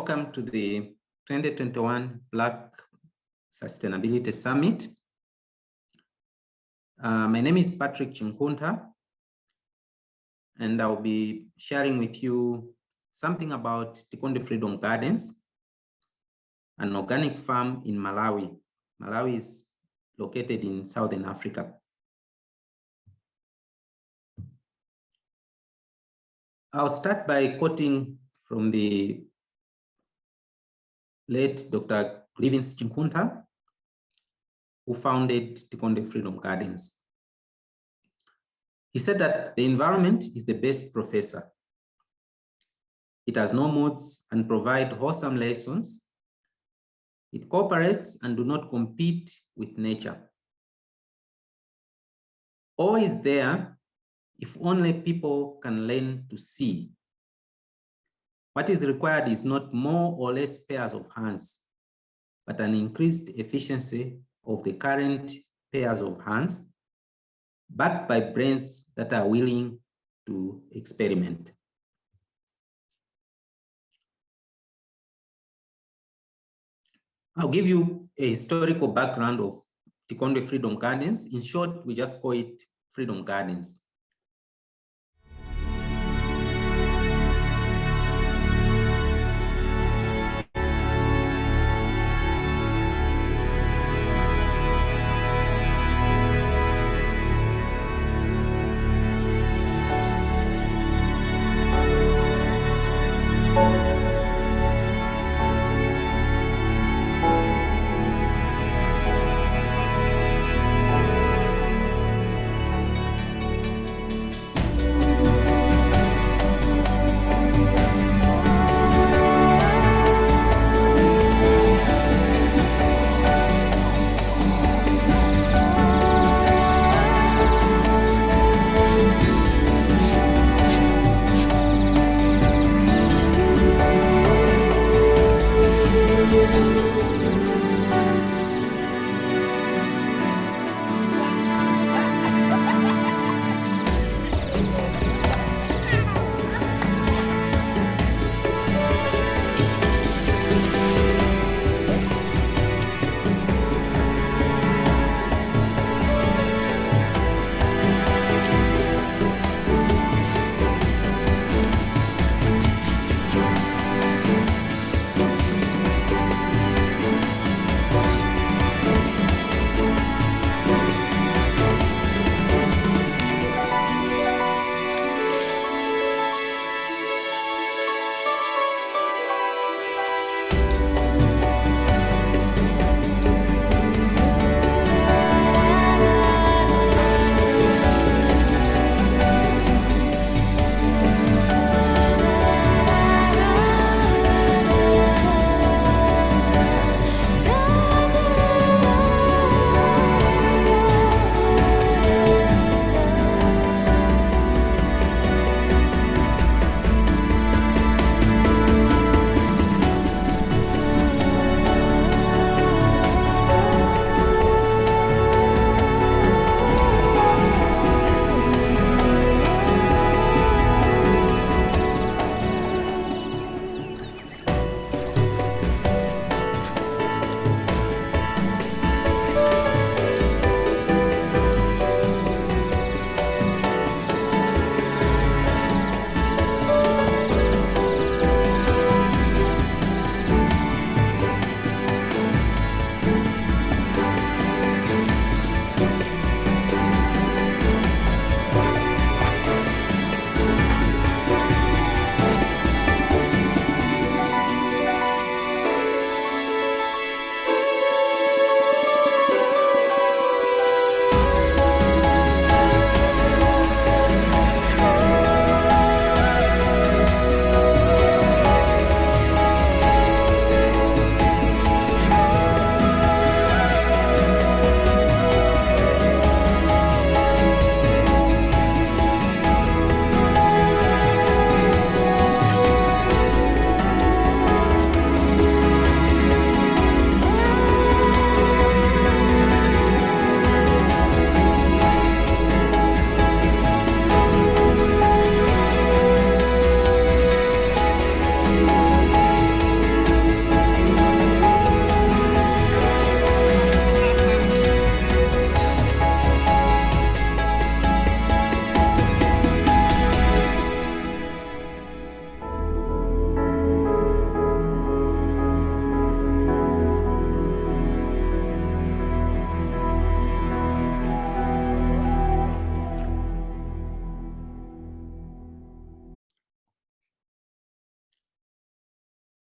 Welcome to the 2021 Black Sustainability Summit. My name is Patrick Chinkhuntha, and I'll be sharing with you something about Tikondwe Freedom Gardens, an organic farm in Malawi. Malawi is located in Southern Africa. I'll start by quoting from the late Dr. Chinkhuntha, who founded Tikondwe Freedom Gardens. He said that the environment is the best professor. It has no moods and provides wholesome lessons. It cooperates and do not compete with nature. All is there if only people can learn to see. What is required is not more or less pairs of hands, but an increased efficiency of the current pairs of hands, backed by brains that are willing to experiment. I'll give you a historical background of Tikondwe Freedom Gardens. In short, we just call it Freedom Gardens.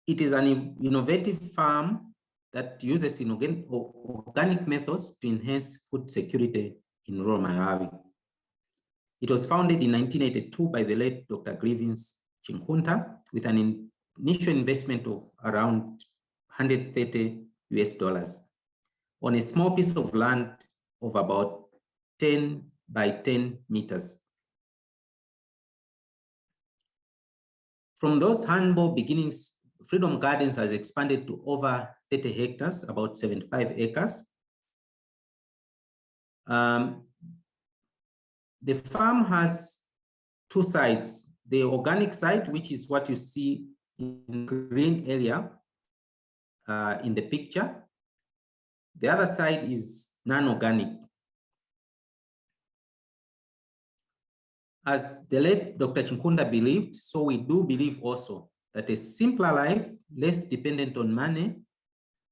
It is an innovative farm that uses organic methods to enhance food security in rural Malawi. It was founded in 1982 by the late Dr. Chinkhuntha with an initial investment of around $130 on a small piece of land of about 10 by 10 meters. From those humble beginnings, Freedom Gardens has expanded to over 30 hectares, about 75 acres. The farm has two sides. The organic side, which is what you see in the green area in the picture. The other side is non-organic. As the late Dr. Chinkhuntha believed, so we do believe also that a simpler life, less dependent on money,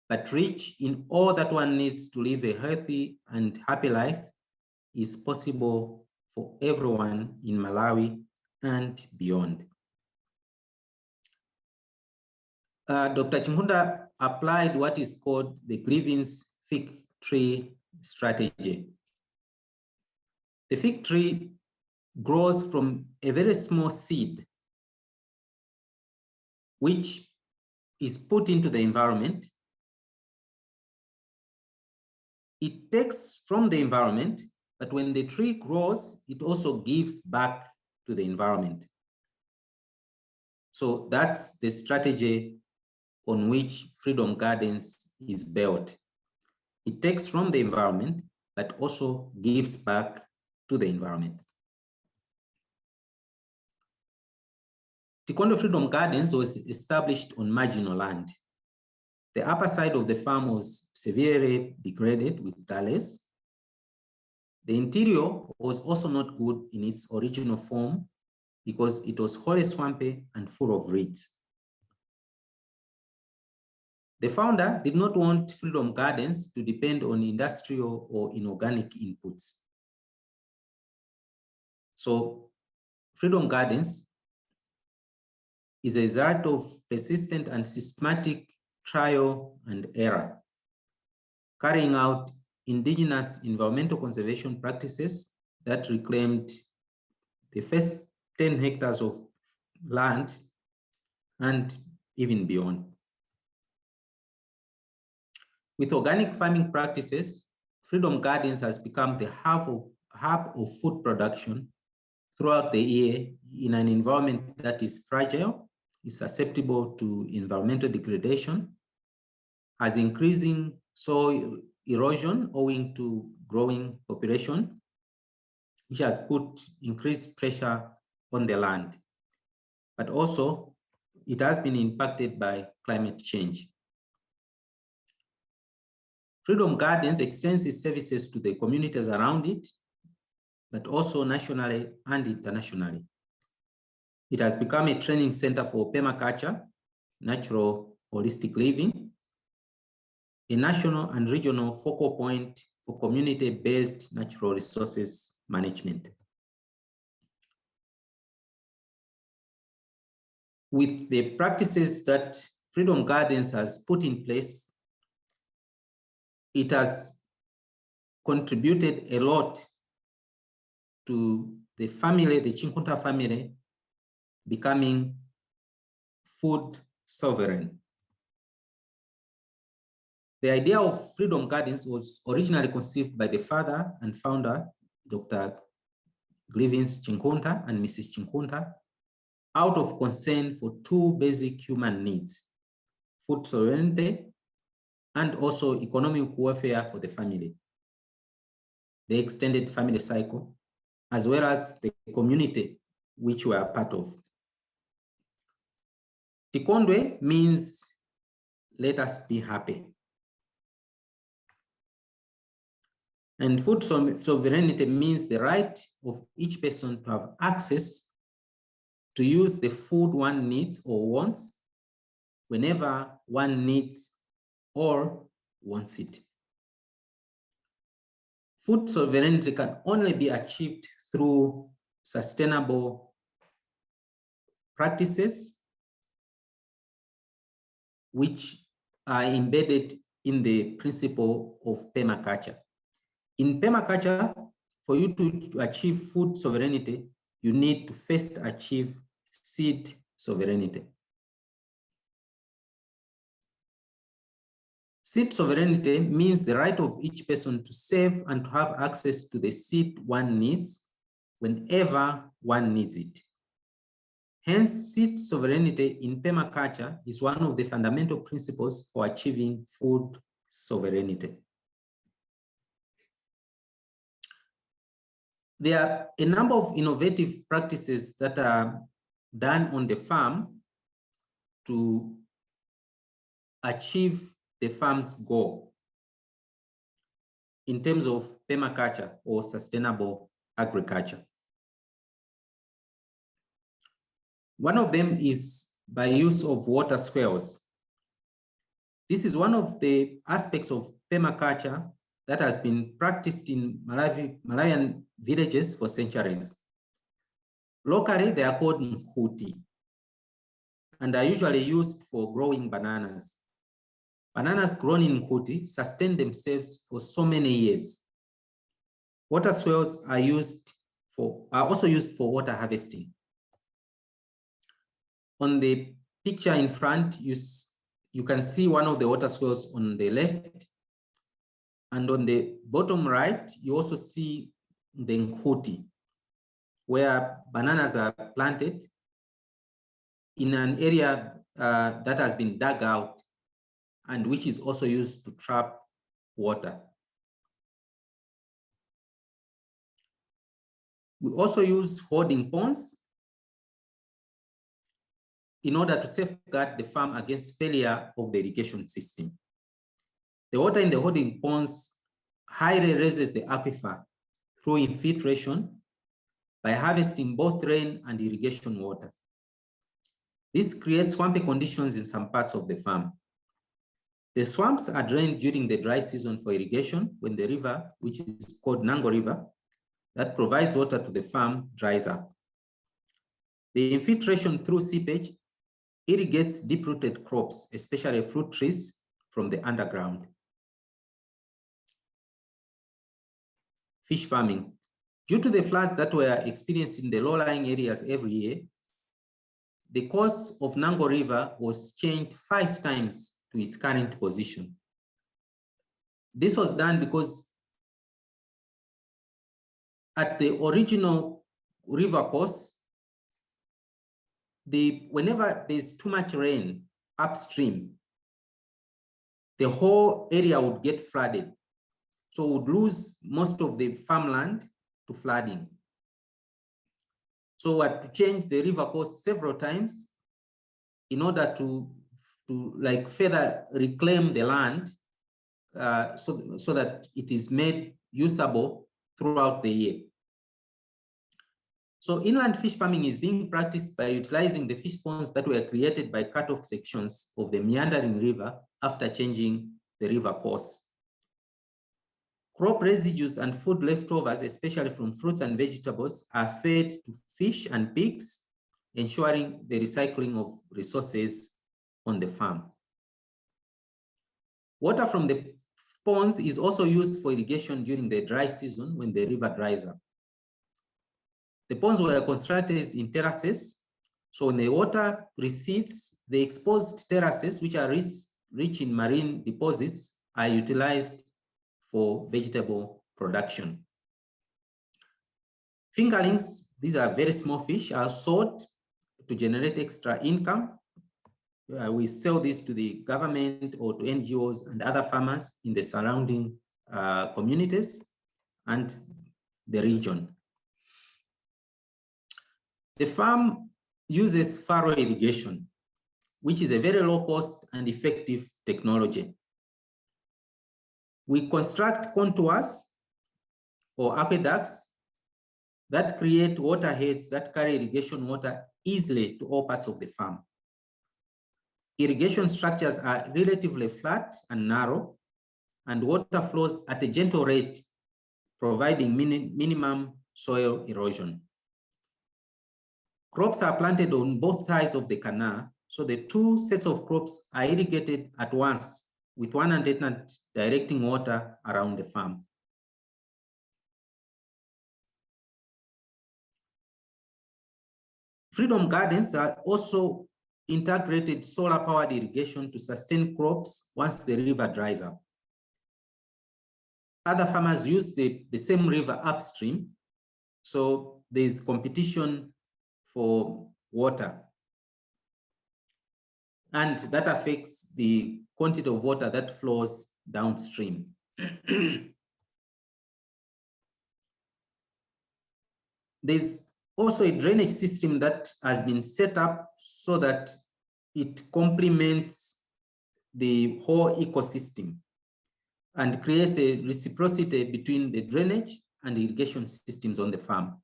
but rich in all that one needs to live a healthy and happy life is possible for everyone in Malawi and beyond. Dr. Chinkhuntha applied what is called the Grievance fig tree strategy. The fig tree grows from a very small seed, which is put into the environment. It takes from the environment, but when the tree grows, it also gives back to the environment. So that's the strategy on which Freedom Gardens is built. It takes from the environment, but also gives back to the environment. Tikondwe Freedom Gardens was established on marginal land. The upper side of the farm was severely degraded with gullies. The interior was also not good in its original form because it was wholly swampy and full of reeds. The founder did not want Freedom Gardens to depend on industrial or inorganic inputs. So Freedom Gardens is a result of persistent and systematic trial and error, carrying out indigenous environmental conservation practices that reclaimed the first 10 hectares of land and even beyond. With organic farming practices, Freedom Gardens has become the hub of food production throughout the year in an environment that is fragile, is susceptible to environmental degradation, has increasing soil erosion owing to growing population, which has put increased pressure on the land. But also, it has been impacted by climate change. Freedom Gardens extends its services to the communities around it, but also nationally and internationally. It has become a training center for permaculture, natural holistic living, a national and regional focal point for community-based natural resources management. With the practices that Freedom Gardens has put in place, it has contributed a lot to the family, the Chinkhuntha family, becoming food sovereign. The idea of Freedom Gardens was originally conceived by the father and founder, Dr. Chinkhuntha and Mrs. Chinkhuntha, out of concern for two basic human needs, food sovereignty and also economic welfare for the family, the extended family cycle, as well as the community which we are part of. Tikondwe means let us be happy. And food sovereignty means the right of each person to have access to use the food one needs or wants whenever one needs or wants it. Food sovereignty can only be achieved through sustainable practices which are embedded in the principle of permaculture. In permaculture, for you to achieve food sovereignty, you need to first achieve seed sovereignty. Seed sovereignty means the right of each person to save and to have access to the seed one needs whenever one needs it. Hence, seed sovereignty in permaculture is one of the fundamental principles for achieving food sovereignty. There are a number of innovative practices that are done on the farm to achieve the farm's goal in terms of permaculture or sustainable agriculture. One of them is by use of water swales. This is one of the aspects of permaculture that has been practiced in Malawian villages for centuries. Locally, they are called mkuti and are usually used for growing bananas. Bananas grown in mkuti sustain themselves for so many years. Water swales are also used for water harvesting. On the picture in front, you can see one of the water swales on the left. And on the bottom right, you also see the mkuti, where bananas are planted in an area that has been dug out and which is also used to trap water. We also use holding ponds in order to safeguard the farm against failure of the irrigation system. The water in the holding ponds highly raises the aquifer through infiltration by harvesting both rain and irrigation water. This creates swampy conditions in some parts of the farm. The swamps are drained during the dry season for irrigation when the river, which is called Nango River, that provides water to the farm, dries up. The infiltration through seepage irrigates deep-rooted crops, especially fruit trees, from the underground. Fish farming. Due to the floods that were experienced in the low-lying areas every year, the course of Nango River was changed 5 times to its current position. This was done because at the original river course, whenever there's too much rain upstream, the whole area would get flooded. So we would lose most of the farmland to flooding. So we had to change the river course several times in order to like further reclaim the land so that it is made usable throughout the year. So inland fish farming is being practiced by utilizing the fish ponds that were created by cut-off sections of the meandering river after changing the river course. Crop residues and food leftovers, especially from fruits and vegetables, are fed to fish and pigs, ensuring the recycling of resources on the farm. Water from the ponds is also used for irrigation during the dry season when the river dries up. The ponds were constructed in terraces, so when the water recedes, the exposed terraces, which are rich in marine deposits, are utilized for vegetable production. Fingerlings, these are very small fish, are sold to generate extra income. We sell this to the government or to NGOs and other farmers in the surrounding communities and the region. The farm uses furrow irrigation, which is a very low cost and effective technology. We construct contours or aqueducts that create water heads that carry irrigation water easily to all parts of the farm. Irrigation structures are relatively flat and narrow, and water flows at a gentle rate, providing minimum soil erosion. Crops are planted on both sides of the canal So the two sets of crops are irrigated at once with one antenna directing water around the farm. Freedom Gardens are also integrated solar-powered irrigation to sustain crops once the river dries up. Other farmers use the same river upstream, so there is competition for water. And that affects the quantity of water that flows downstream. There's also a drainage system that has been set up so that it complements the whole ecosystem and creates a reciprocity between the drainage and irrigation systems on the farm.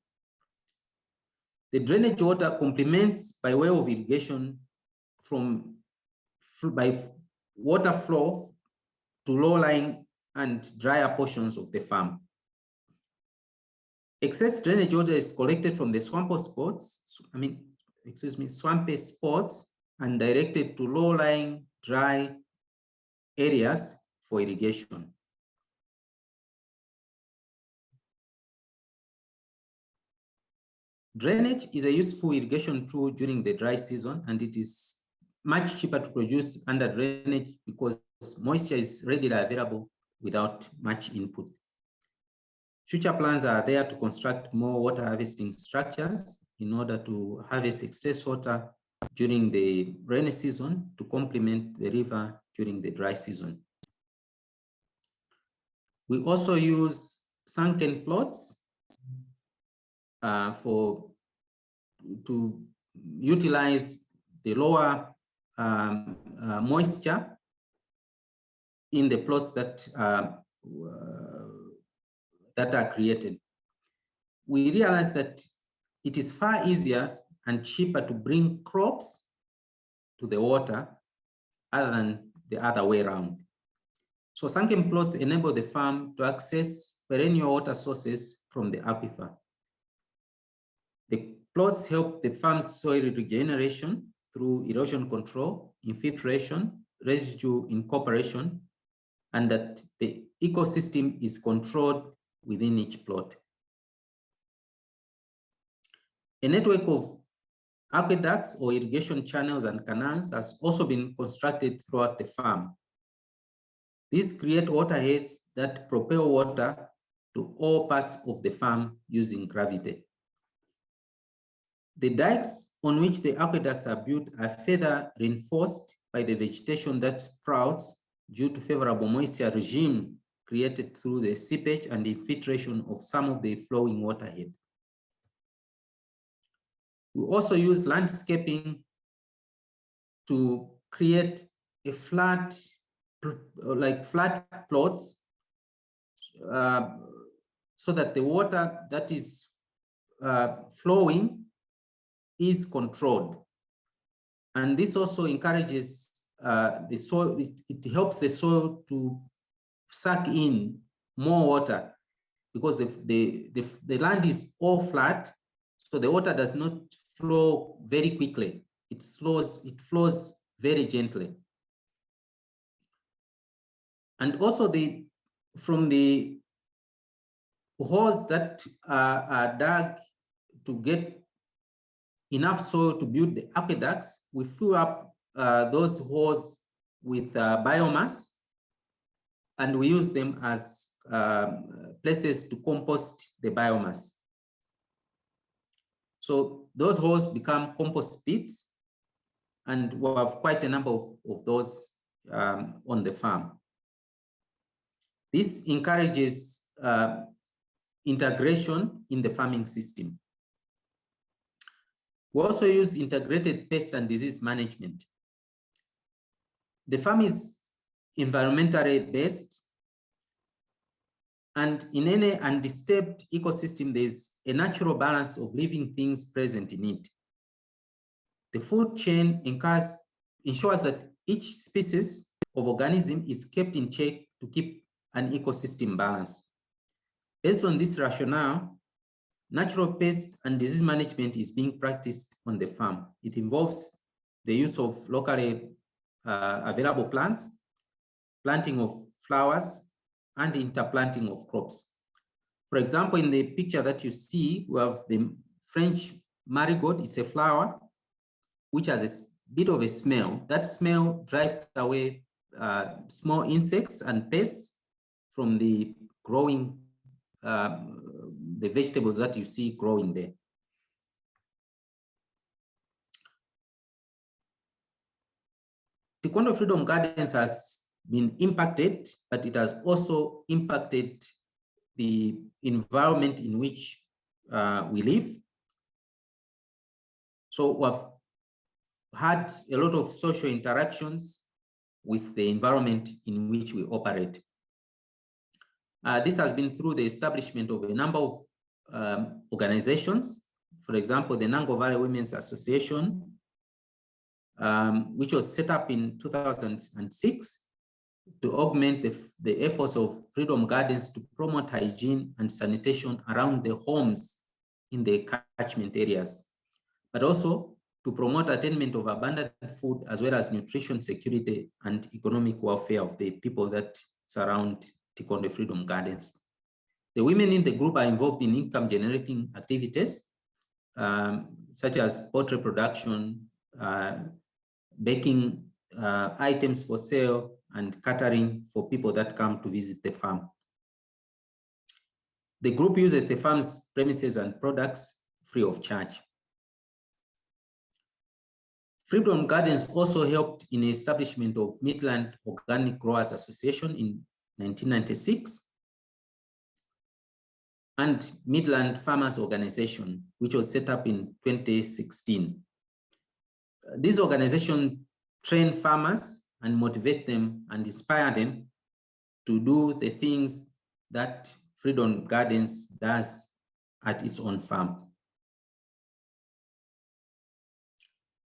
The drainage water complements by way of irrigation by water flow to low-lying and drier portions of the farm. Excess drainage water is collected from the swampy spots and directed to low-lying dry areas for irrigation. Drainage is a useful irrigation tool during the dry season, and it is much cheaper to produce under drainage because moisture is readily available without much input. Future plans are there to construct more water harvesting structures in order to harvest excess water during the rainy season to complement the river during the dry season. We also use sunken plots to utilize the lower moisture in the plots that are created. We realize that it is far easier and cheaper to bring crops to the water other than the other way around. So sunken plots enable the farm to access perennial water sources from the aquifer. The plots help the farm's soil regeneration through erosion control, infiltration, residue incorporation, and that the ecosystem is controlled within each plot. A network of aqueducts or irrigation channels and canals has also been constructed throughout the farm. These create waterheads that propel water to all parts of the farm using gravity. The dikes on which the aqueducts are built are further reinforced by the vegetation that sprouts due to favorable moisture regime created through the seepage and infiltration of some of the flowing waterhead. We also use landscaping to create a flat plots so that the water that is flowing is controlled. And this also encourages the soil, it helps the soil to suck in more water because the land is all flat, so the water does not flow very quickly. It flows very gently. And also from the holes that are dug to get enough soil to build the aqueducts, we fill up those holes with biomass, and we use them as places to compost the biomass. So those holes become compost pits, and we have quite a number of those on the farm. This encourages integration in the farming system. We also use integrated pest and disease management. The farm is environmentally based, and in any undisturbed ecosystem, there's a natural balance of living things present in it. The food chain ensures that each species of organism is kept in check to keep an ecosystem balance. Based on this rationale, natural pest and disease management is being practiced on the farm. It involves the use of locally available plants, planting of flowers, and interplanting of crops. For example, in the picture that you see, we have the French marigold. It's a flower which has a bit of a smell. That smell drives away small insects and pests from the growing, the vegetables that you see growing there. Tikondwe Freedom Gardens has been impacted, but it has also impacted the environment in which we live. So we've had a lot of social interactions with the environment in which we operate. This has been through the establishment of a number of organizations. For example, the Nango Valley Women's Association, which was set up in 2006 to augment the efforts of Freedom Gardens to promote hygiene and sanitation around the homes in the catchment areas, but also to promote attainment of abundant food as well as nutrition security and economic welfare of the people that surround Tikondwe Freedom Gardens. The women in the group are involved in income generating activities, such as poultry production, baking items for sale, and catering for people that come to visit the farm. The group uses the farm's premises and products free of charge. Freedom Gardens also helped in the establishment of Midland Organic Growers Association in 1996 and Midland Farmers Organization, which was set up in 2016. These organizations train farmers and motivate them and inspire them to do the things that Freedom Gardens does at its own farm.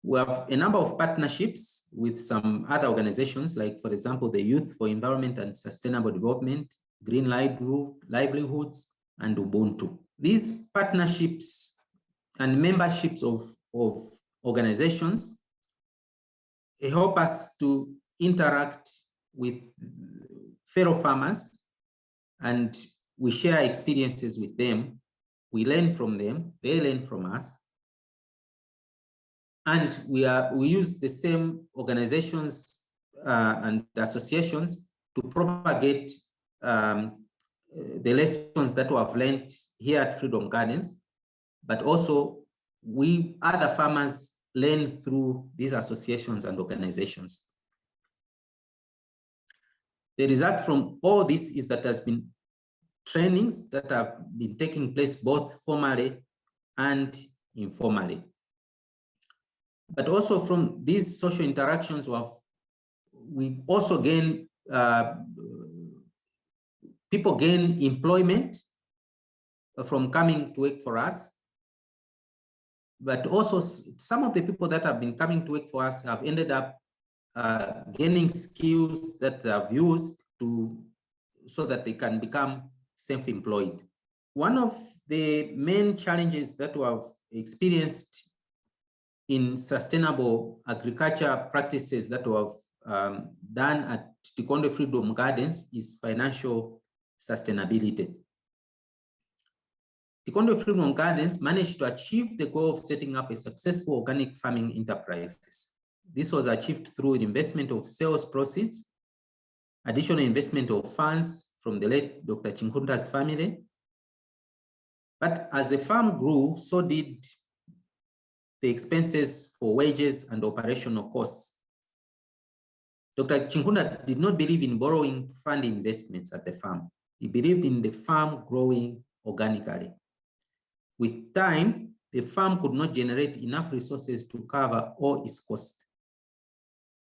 We have a number of partnerships with some other organizations, like, for example, the Youth for Environment and Sustainable Development, Green Livelihoods, and Ubuntu. These partnerships and memberships of organizations help us to interact with fellow farmers, and we share experiences with them. We learn from them, they learn from us. And we use the same organizations and associations to propagate the lessons that we have learned here at Freedom Gardens, but also other farmers learn through these associations and organizations. The results from all this is that there's been trainings that have been taking place both formally and informally. But also from these social interactions, we also gain, people gain employment from coming to work for us. But also some of the people that have been coming to work for us have ended up gaining skills that they have used so that they can become self-employed. One of the main challenges that we have experienced in sustainable agriculture practices that we have done at Tikondwe Freedom Gardens is financial sustainability. Tikondwe Freedom Gardens managed to achieve the goal of setting up a successful organic farming enterprise. This was achieved through the investment of sales proceeds, additional investment of funds from the late Dr. Chinkhuntha's family. But as the farm grew, so did the expenses for wages and operational costs. Dr. Chinkhuntha did not believe in borrowing to fund investments at the farm. He believed in the farm growing organically. With time, the farm could not generate enough resources to cover all its costs.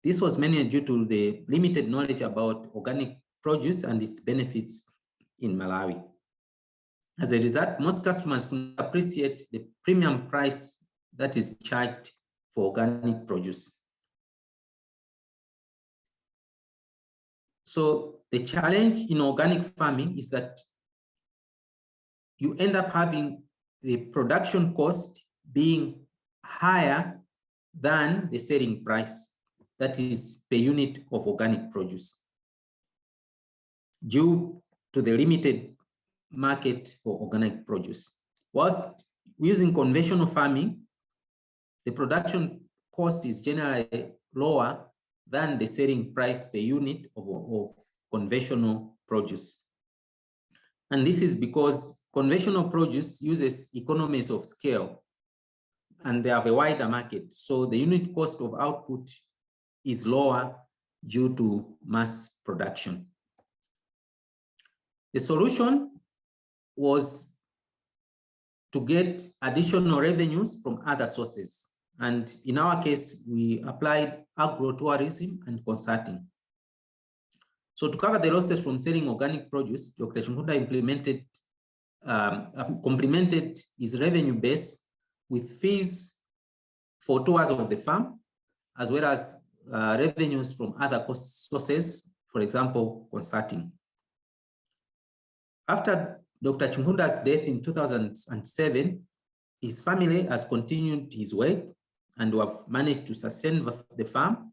This was mainly due to the limited knowledge about organic produce and its benefits in Malawi. As a result, most customers could appreciate the premium price that is charged for organic produce. So the challenge in organic farming is that you end up having the production cost being higher than the selling price, that is per unit of organic produce, due to the limited market for organic produce. Whilst using conventional farming, the production cost is generally lower than the selling price per unit of conventional produce. And this is because conventional produce uses economies of scale and they have a wider market. So the unit cost of output is lower due to mass production. The solution was to get additional revenues from other sources. And in our case, we applied agro-tourism and consulting. So to cover the losses from selling organic produce, Dr. Chinkhuntha complemented his revenue base with fees for tours of the farm, as well as revenues from other sources, for example, consulting. After Dr. Chinkhuntha's death in 2007, his family has continued his work and we have managed to sustain the farm.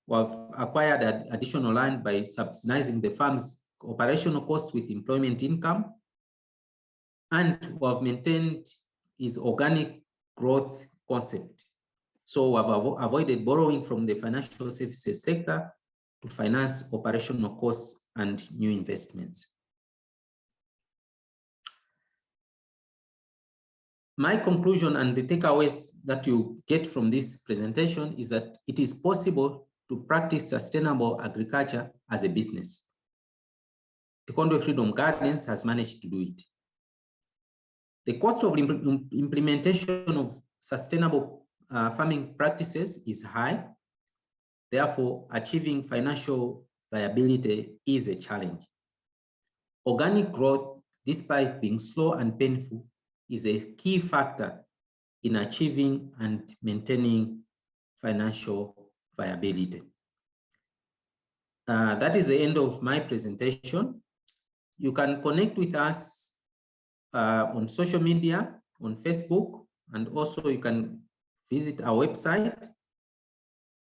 We have acquired additional land by subsidizing the farm's operational costs with employment income, and we have maintained his organic growth concept. So we have avoided borrowing from the financial services sector to finance operational costs and new investments. My conclusion and the takeaways that you get from this presentation is that it is possible to practice sustainable agriculture as a business. Tikondwe Freedom Gardens has managed to do it. The cost of implementation of sustainable farming practices is high. Therefore, achieving financial viability is a challenge. Organic growth, despite being slow and painful, is a key factor in achieving and maintaining financial viability. That is the end of my presentation. You can connect with us on social media, on Facebook, and also you can visit our website.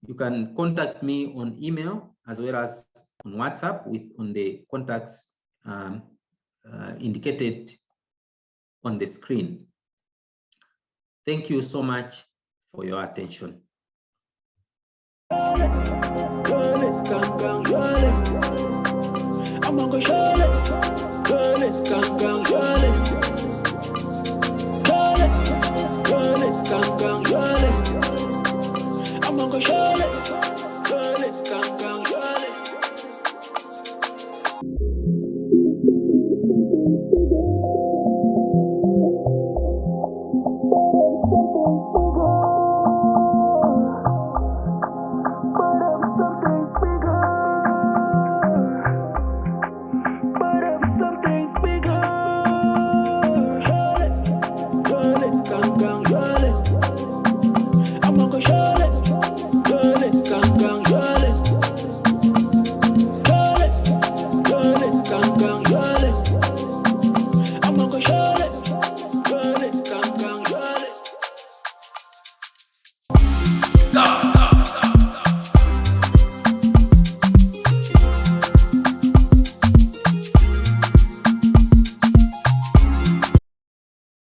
You can contact me on email as well as on WhatsApp on the contacts indicated on the screen. Thank you so much for your attention. I'm gonna show it.